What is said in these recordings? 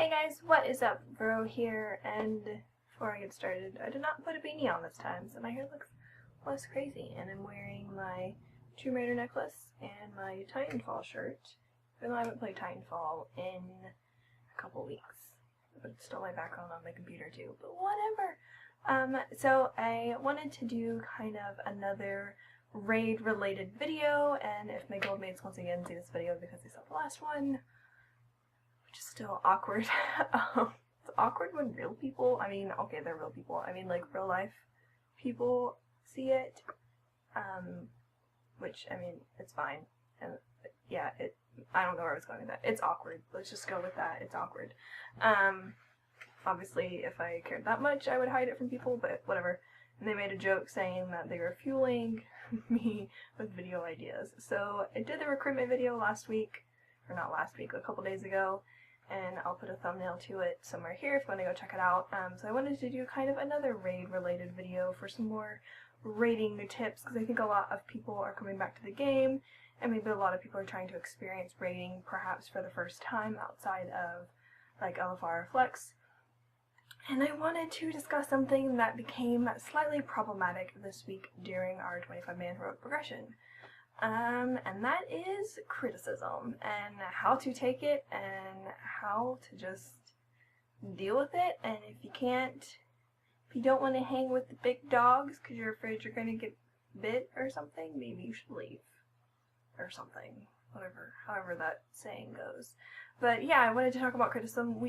Hey guys, what is up? Vero here, and before I get started, I did not put a beanie on this time, so my hair looks less crazy, and I'm wearing my Tomb Raider necklace and my Titanfall shirt, even though I haven't played Titanfall in a couple weeks. But it's still my background on my computer too, but whatever. So I wanted to do kind of another raid-related video, and if my guildmates once again see this video because they saw the last one, which is still awkward. It's awkward when real people, okay, they're real people, like real life people see it, which, it's fine, and yeah, I don't know where I was going with that. It's awkward. Let's just go with that. It's awkward. Obviously, if I cared that much, I would hide it from people, but whatever. And they made a joke saying that they were fueling me with video ideas. So I did the recruitment video last week, or not last week, a couple days ago, and I'll put a thumbnail to it somewhere here if you want to go check it out. So I wanted to do kind of another raid-related video for some more raiding tips, because I think a lot of people are coming back to the game, and maybe a lot of people are trying to experience raiding perhaps for the first time outside of like LFR or Flex. And I wanted to discuss something that became slightly problematic this week during our 25-man heroic progression. And that is criticism, and how to take it, and how to just deal with it, and if you don't want to hang with the big dogs because you're afraid you're going to get bit or something, maybe you should leave, or something, however that saying goes. But yeah, I wanted to talk about criticism.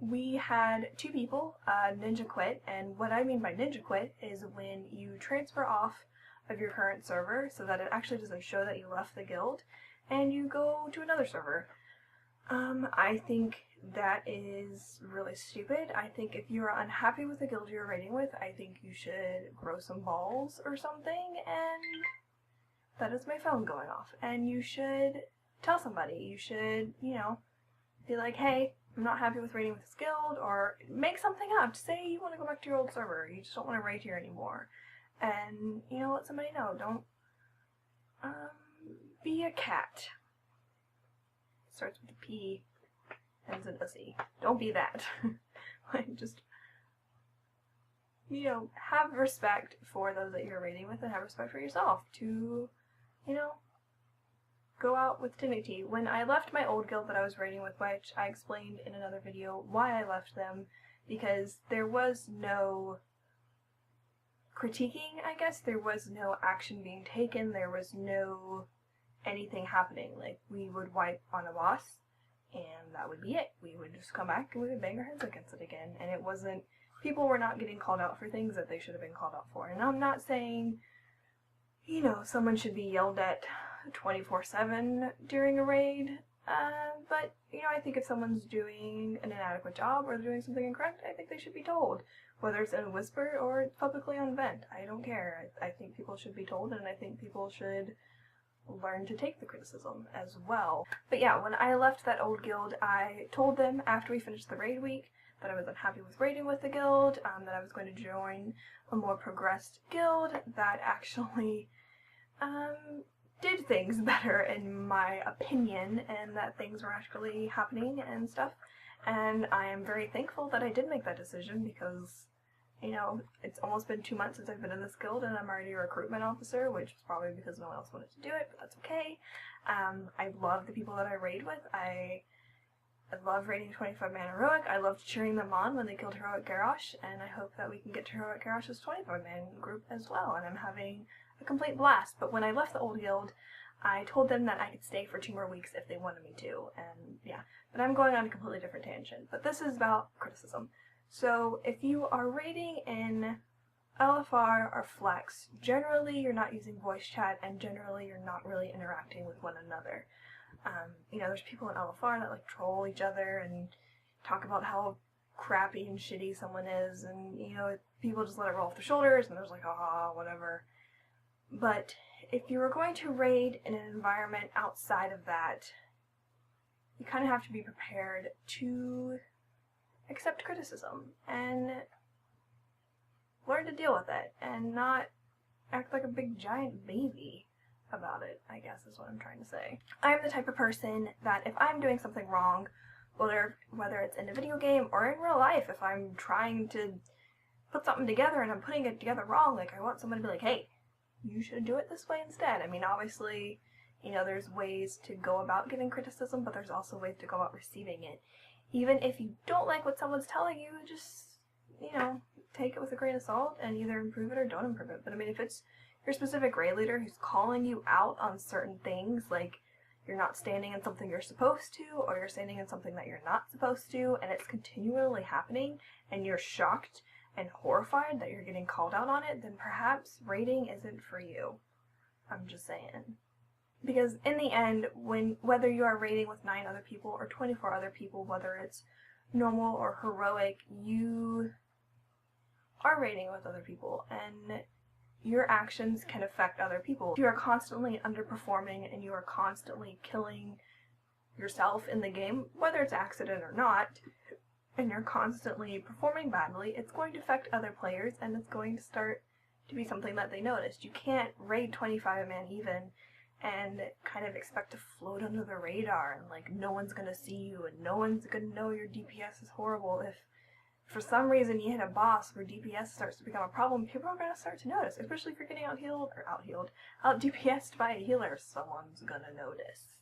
We had two people ninja quit, and what I mean by ninja quit is when you transfer off of your current server so that it actually doesn't show that you left the guild and you go to another server. I think that is really stupid. I think if you are unhappy with the guild you're raiding with, I think you should grow some balls or something, and that is my phone going off. And you should tell somebody. You should, be like, hey, I'm not happy with raiding with this guild, or make something up. Say you want to go back to your old server, you just don't want to raid here anymore. And, let somebody know. Don't, be a cat. Starts with a P, ends in a C. Don't be that. Like, just, have respect for those that you're raiding with, and have respect for yourself to, go out with dignity. When I left my old guild that I was raiding with, which I explained in another video why I left them, because there was no critiquing, I guess. There was no action being taken. There was no anything happening. Like, we would wipe on a boss, and that would be it. We would just come back and we would bang our heads against it again. And it wasn't, people were not getting called out for things that they should have been called out for. And I'm not saying, someone should be yelled at 24/7 during a raid, but, I think if someone's doing an inadequate job or doing something incorrect, I think they should be told. Whether it's in a whisper or publicly on vent, I don't care. I think people should be told, and I think people should learn to take the criticism as well. But yeah, when I left that old guild, I told them after we finished the raid week that I was unhappy with raiding with the guild, that I was going to join a more progressed guild that actually did things better in my opinion, and that things were actually happening and stuff. And I am very thankful that I did make that decision, because it's almost been 2 months since I've been in this guild, and I'm already a recruitment officer, which is probably because no one else wanted to do it, but that's okay. I love the people that I raid with. I love raiding 25-man heroic. I loved cheering them on when they killed Heroic Garrosh, and I hope that we can get to Heroic Garrosh's 25-man group as well, and I'm having a complete blast. But when I left the old guild, I told them that I could stay for 2 more weeks if they wanted me to, and yeah. But I'm going on a completely different tangent, but this is about criticism. So if you are raiding in LFR or Flex, generally you're not using voice chat, and generally you're not really interacting with one another. There's people in LFR that like troll each other and talk about how crappy and shitty someone is, and people just let it roll off their shoulders, and there's like, ah, whatever. But if you are going to raid in an environment outside of that, you kind of have to be prepared to accept criticism and learn to deal with it, and not act like a big giant baby about it, I guess is what I'm trying to say. I'm the type of person that if I'm doing something wrong, whether it's in a video game or in real life, if I'm trying to put something together and I'm putting it together wrong, like, I want someone to be like, hey, you should do it this way instead. I mean, obviously, you know, there's ways to go about giving criticism, but there's also ways to go about receiving it. Even if you don't like what someone's telling you, just, you know, take it with a grain of salt and either improve it or don't improve it. But I mean, if it's your specific raid leader who's calling you out on certain things, like you're not standing in something you're supposed to, or you're standing in something that you're not supposed to, and it's continually happening, and you're shocked and horrified that you're getting called out on it, then perhaps raiding isn't for you. I'm just saying. Because in the end, whether you are raiding with 9 other people or 24 other people, whether it's normal or heroic, you are raiding with other people, and your actions can affect other people. If you are constantly underperforming and you are constantly killing yourself in the game, whether it's accident or not, and you're constantly performing badly, it's going to affect other players, and it's going to start to be something that they noticed. You can't raid 25-man even and kind of expect to float under the radar and like no one's gonna see you and no one's gonna know your DPS is horrible. If for some reason you hit a boss where DPS starts to become a problem, people are gonna start to notice, especially if you're getting out DPS'd by a healer. Someone's gonna notice.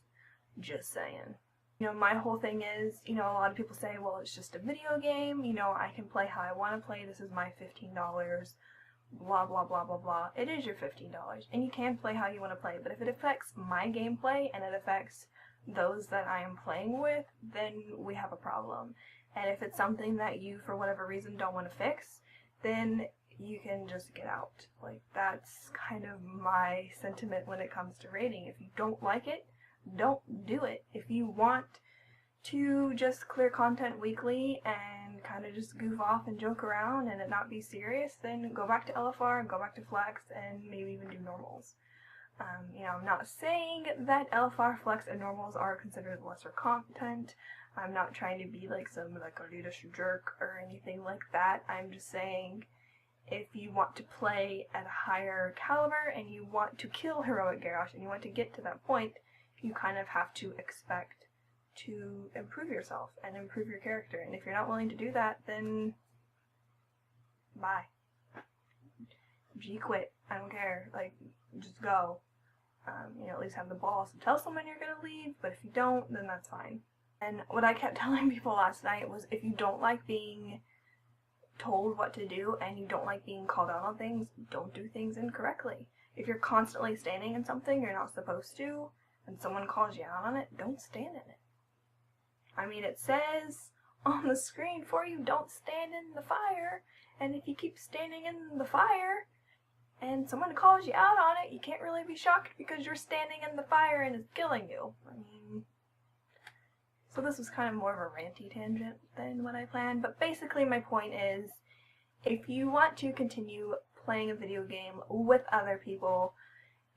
Just saying. You know, my whole thing is, you know, a lot of people say, well, it's just a video game, you know, I can play how I want to play, this is my $15, blah, blah, blah, blah, blah. It is your $15, and you can play how you want to play, but if it affects my gameplay, and it affects those that I am playing with, then we have a problem. And if it's something that you, for whatever reason, don't want to fix, then you can just get out. Like, that's kind of my sentiment when it comes to raiding. If you don't like it, don't do it. If you want to just clear content weekly and kind of just goof off and joke around and it not be serious, then go back to LFR and go back to Flex and maybe even do normals. You know, I'm not saying that LFR, Flex, and normals are considered lesser content. I'm not trying to be like some like elitist jerk or anything like that. I'm just saying if you want to play at a higher caliber and you want to kill heroic Garrosh and you want to get to that point, you kind of have to expect to improve yourself and improve your character. And if you're not willing to do that, then bye. G quit. I don't care. Like, just go. You know, at least have the balls to tell someone you're gonna leave, but if you don't, then that's fine. And what I kept telling people last night was, if you don't like being told what to do and you don't like being called out on things, don't do things incorrectly. If you're constantly standing in something you're not supposed to, and someone calls you out on it, don't stand in it. I mean, it says on the screen for you, don't stand in the fire, and if you keep standing in the fire and someone calls you out on it, you can't really be shocked because you're standing in the fire and it's killing you. I mean, so this was kind of more of a ranty tangent than what I planned, but basically my point is, if you want to continue playing a video game with other people,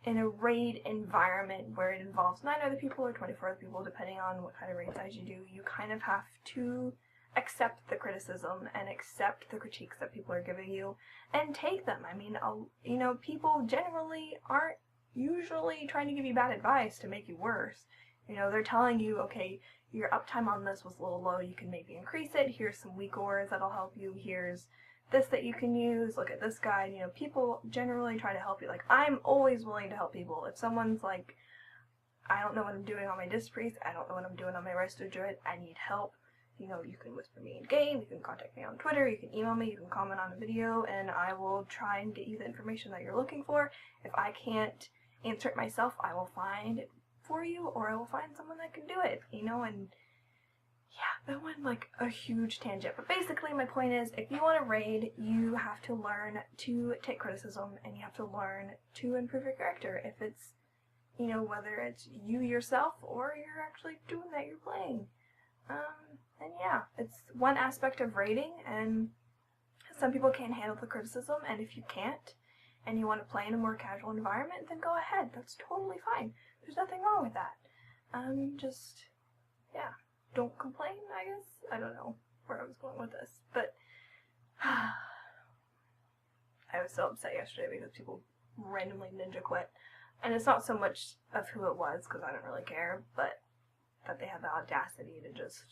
in a raid environment where it involves 9 other people or 24 other people, depending on what kind of raid size you do, you kind of have to accept the criticism and accept the critiques that people are giving you and take them. I mean, you know, people generally aren't usually trying to give you bad advice to make you worse. You know, they're telling you, okay, your uptime on this was a little low, you can maybe increase it, here's some weak ores that'll help you, here's this that you can use, look at this guide. You know, people generally try to help you. Like, I'm always willing to help people. If someone's like, I don't know what I'm doing on my Disc Priest, I don't know what I'm doing on my Resto Druid, I need help, you know, you can whisper me in game, you can contact me on Twitter, you can email me, you can comment on a video, and I will try and get you the information that you're looking for. If I can't answer it myself, I will find it for you, or I will find someone that can do it, you know. And yeah, that went like a huge tangent, but basically my point is, if you want to raid, you have to learn to take criticism, and you have to learn to improve your character. If it's, you know, whether it's you yourself, or you're actually doing that, you're playing. And yeah, it's one aspect of raiding, and some people can't handle the criticism, and if you can't, and you want to play in a more casual environment, then go ahead, that's totally fine. There's nothing wrong with that. Just, yeah. Don't complain, I guess? I don't know where I was going with this, but I was so upset yesterday because people randomly ninja quit. And it's not so much of who it was, because I don't really care, but that they had the audacity to just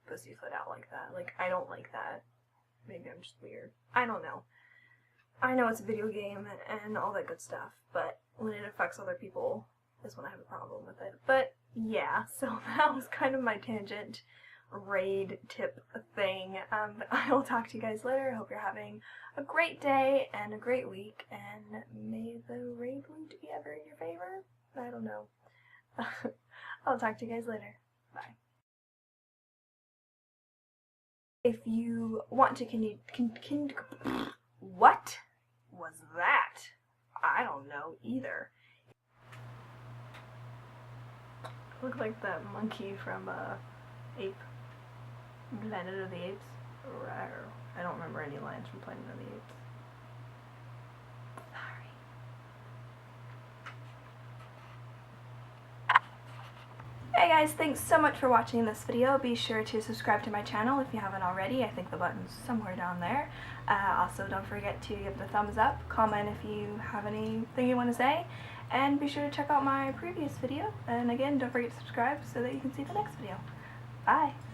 pussyfoot out like that. Like, I don't like that. Maybe I'm just weird. I don't know. I know it's a video game and all that good stuff, but when it affects other people is when I have a problem with it. But yeah, so that was kind of my tangent raid tip thing. But I will talk to you guys later. I hope you're having a great day and a great week, and may the raid loot be ever in your favor. I don't know. I'll talk to you guys later. Bye. If you want to what was that? I don't know either. Look like that monkey from Ape. Planet of the Apes. I don't remember any lines from Planet of the Apes. Sorry. Hey guys, thanks so much for watching this video. Be sure to subscribe to my channel if you haven't already. I think the button's somewhere down there. Also, don't forget to give it a thumbs up, comment if you have anything you want to say, and be sure to check out my previous video. And again, don't forget to subscribe so that you can see the next video. Bye!